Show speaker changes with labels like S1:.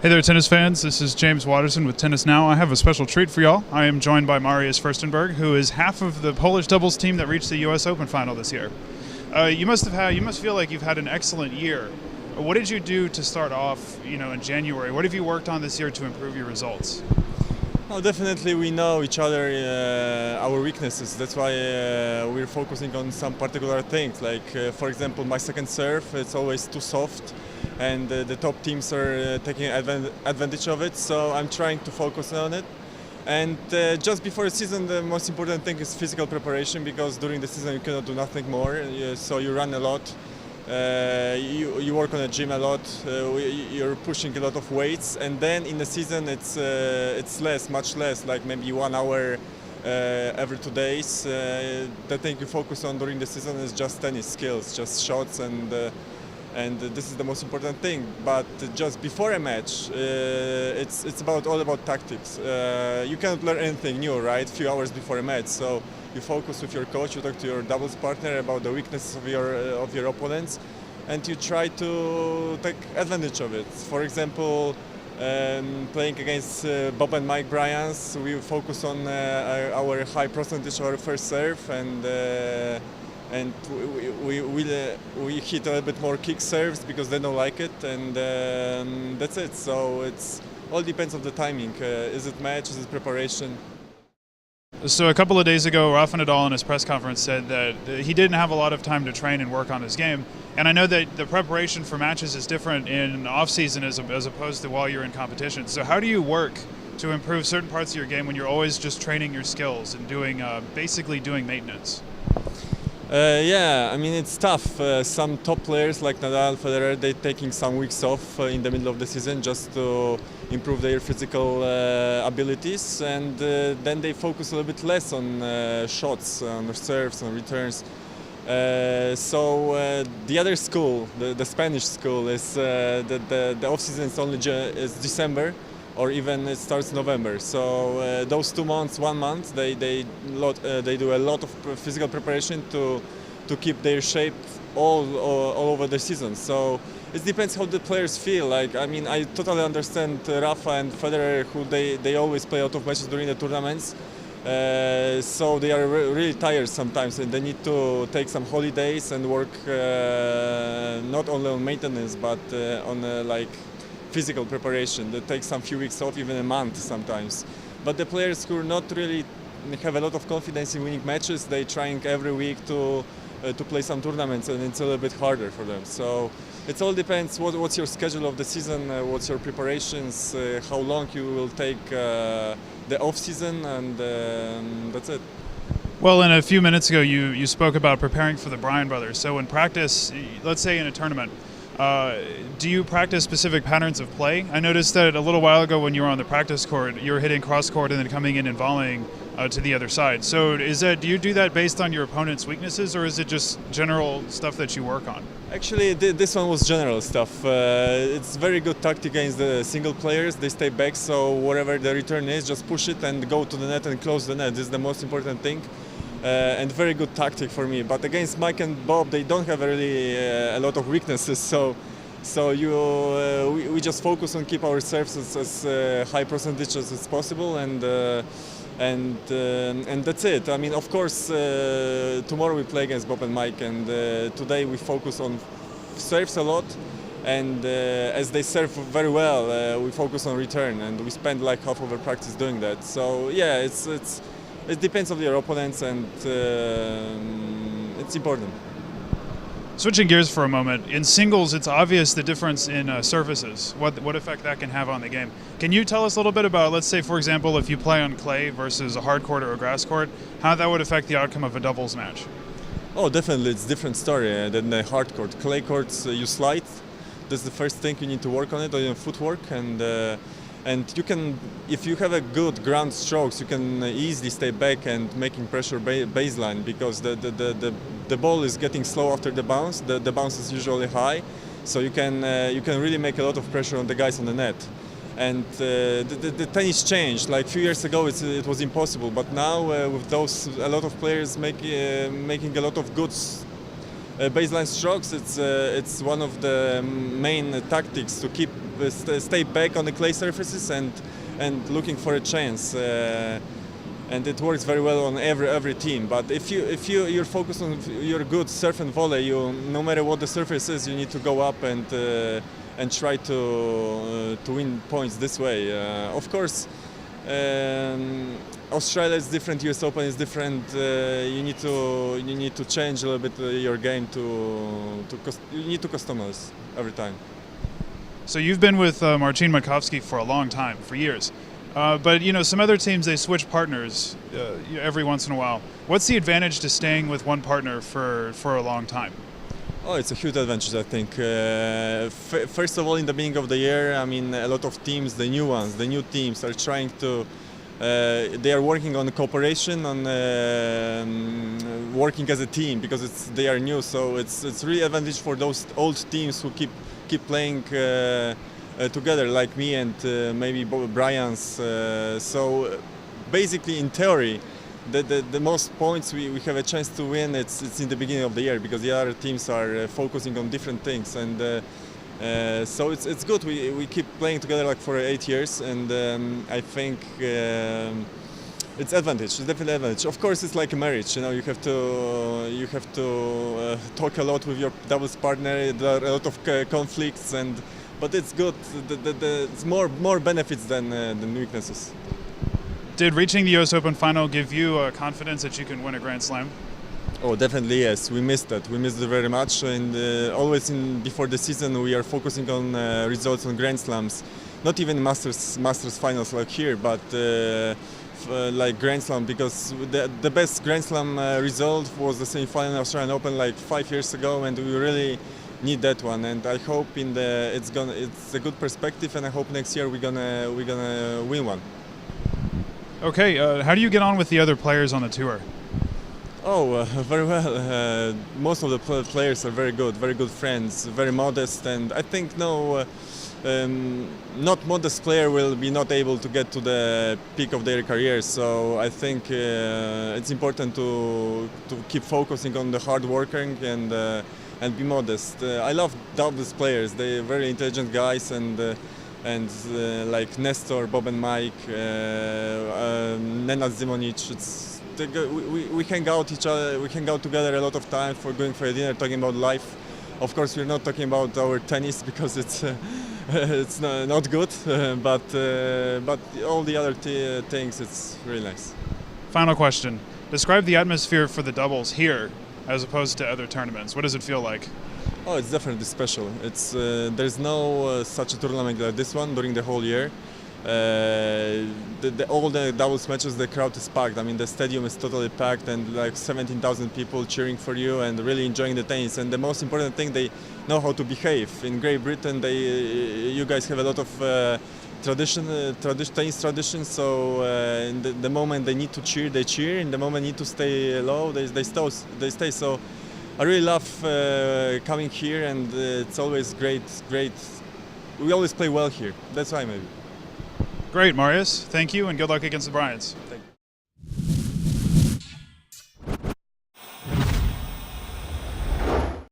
S1: Hey there, tennis fans. This is James Waterson with Tennis Now. I have a special treat for y'all. I am joined by Mariusz Fyrstenberg, who is half of the Polish doubles team that reached the U.S. Open final this year. You must feel like you've had an excellent year. What did you do to start off, in January? What have you worked on this year to improve your results?
S2: Oh, definitely we know each other, our weaknesses. That's why we're focusing on some particular things. Like, for example, my second serve, it's always too soft, and the top teams are taking advantage of it. So I'm trying to focus on it. And just before the season, the most important thing is physical preparation, because during the season you cannot do nothing more. So you run a lot. You work on the gym a lot, you're pushing a lot of weights, and then in the season it's much less, like maybe 1 hour every 2 days. The thing you focus on during the season is just tennis skills, just shots, and this is the most important thing. But just before a match, it's all about tactics. You cannot learn anything new, right? A few hours before a match, so you focus with your coach, you talk to your doubles partner about the weaknesses of your opponents, and you try to take advantage of it. For example, playing against Bob and Mike Bryans, we focus on our high percentage of our first serve, and we hit a little bit more kick serves because they don't like it, and that's it. So it's all depends on the timing. Is it match? Is it preparation?
S1: So a couple of days ago, Rafa Nadal in his press conference said that he didn't have a lot of time to train and work on his game. And I know that the preparation for matches is different in off-season as opposed to while you're in competition. So how do you work to improve certain parts of your game when you're always just training your skills and basically doing maintenance?
S2: Yeah, I mean, it's tough. Some top players like Nadal, Federer, they're taking some weeks off in the middle of the season just to improve their physical abilities, and then they focus a little bit less on shots, on serves, on returns. So the other school, the Spanish school, is that the off-season is only is December, or even it starts November. So those 2 months, 1 month, they do a lot of physical preparation to keep their shape all over the season. So it depends how the players feel. Like, I mean, I totally understand Rafa and Federer, who they always play a lot of matches during the tournaments. So they are really tired sometimes, and they need to take some holidays and work not only on maintenance but on like physical preparation. That takes some few weeks off, even a month sometimes. But the players who not really have a lot of confidence in winning matches, they trying every week to play some tournaments, and it's a little bit harder for them. So it all depends what's your schedule of the season, what's your preparations, how long you will take the off season, and that's it.
S1: Well, and a few minutes ago you spoke about preparing for the Bryan brothers. So in practice, let's say in a tournament, do you practice specific patterns of play? I noticed that a little while ago when you were on the practice court, you were hitting cross court and then coming in and volleying to the other side. So do you do that based on your opponent's weaknesses, or is it just general stuff that you work on?
S2: Actually, this one was general stuff. It's very good tactic against the single players. They stay back, so whatever the return is, just push it and go to the net and close the net. This is the most important thing. And very good tactic for me. But against Mike and Bob, they don't have really a lot of weaknesses. So we just focus on keep our serves as high percentages as possible, and that's it. I mean, of course, tomorrow we play against Bob and Mike, and today we focus on serves a lot. And as they serve very well, we focus on return, and we spend like half of our practice doing that. So yeah, it depends on your opponents, and it's important.
S1: Switching gears for a moment, in singles, it's obvious the difference in surfaces, what effect that can have on the game. Can you tell us a little bit about, let's say, for example, if you play on clay versus a hard court or a grass court, how that would affect the outcome of a doubles match?
S2: Oh, definitely, it's a different story than the hard court. Clay courts, you slide. That's the first thing you need to work on it, on your footwork, and you can, if you have a good ground strokes, you can easily stay back and making pressure baseline, because the ball is getting slow after the bounce. The bounce is usually high, so you can really make a lot of pressure on the guys on the net. And the tennis changed. Like a few years ago, it was impossible, but now with those, a lot of players making a lot of good baseline strokes. It's one of the main tactics to keep stay back on the clay surfaces and looking for a chance. And it works very well on every team. But if you're focused on your good surf and volley, no matter what the surface is, you need to go up and try to win points this way. Of course, Australia is different. US Open is different. You need to change a little bit your game you need to customize every time.
S1: So you've been with Marcin Matkowski for a long time, for years. But some other teams, they switch partners every once in a while. What's the advantage to staying with one partner for a long time?
S2: Oh, it's a huge advantage, I think. First of all, in the beginning of the year, I mean, a lot of teams, the new teams are trying to. They are working on cooperation, on working as a team because they are new. So it's really advantage for those old teams who keep playing together, like me and maybe Brian's. So basically, in theory, the most points we have a chance to win, it's in the beginning of the year because the other teams are focusing on different things, and so it's good. We keep playing together like for 8 years, and I think it's advantage. It's definitely advantage. Of course, it's like a marriage. You have to talk a lot with your doubles partner. There are a lot of conflicts, but it's good. It's more benefits than weaknesses.
S1: Did reaching the US Open final give you confidence that you can win a Grand Slam?
S2: Oh, definitely yes. We missed that. We missed it very much, and always before the season we are focusing on results on Grand Slams, not even Masters finals like here, but like Grand Slam, because the best Grand Slam result was the semi-final in Australian Open like 5 years ago, and we really need that one. And I hope it's a good perspective, and I hope next year we're gonna win one.
S1: Okay, how do you get on with the other players on the tour?
S2: Oh, very well. Most of the players are very good friends, very modest, and I think not modest player will be not able to get to the peak of their career. So I think it's important to keep focusing on the hard working and be modest. I love doubles players. They're very intelligent guys, and like Nestor, Bob and Mike, Nenad Zimonic. We hang out we hang out together a lot of time for going for a dinner, talking about life. Of course, we're not talking about our tennis because it's not good, but all the other things, it's really nice.
S1: Final question: describe the atmosphere for the doubles here as opposed to other tournaments. What does it feel like?
S2: Oh, it's definitely special. It's there's no such a tournament like this one during the whole year. All the doubles matches, the crowd is packed. I mean, the stadium is totally packed, and like 17,000 people cheering for you and really enjoying the tennis. And the most important thing, they know how to behave. In Great Britain, you guys have a lot of tennis tradition. So in the moment they need to cheer, they cheer. In the moment they need to stay low, they stay. So I really love coming here, and it's always great. We always play well here. That's why maybe.
S1: Great, Mariusz. Thank you, and good luck against the Bryans.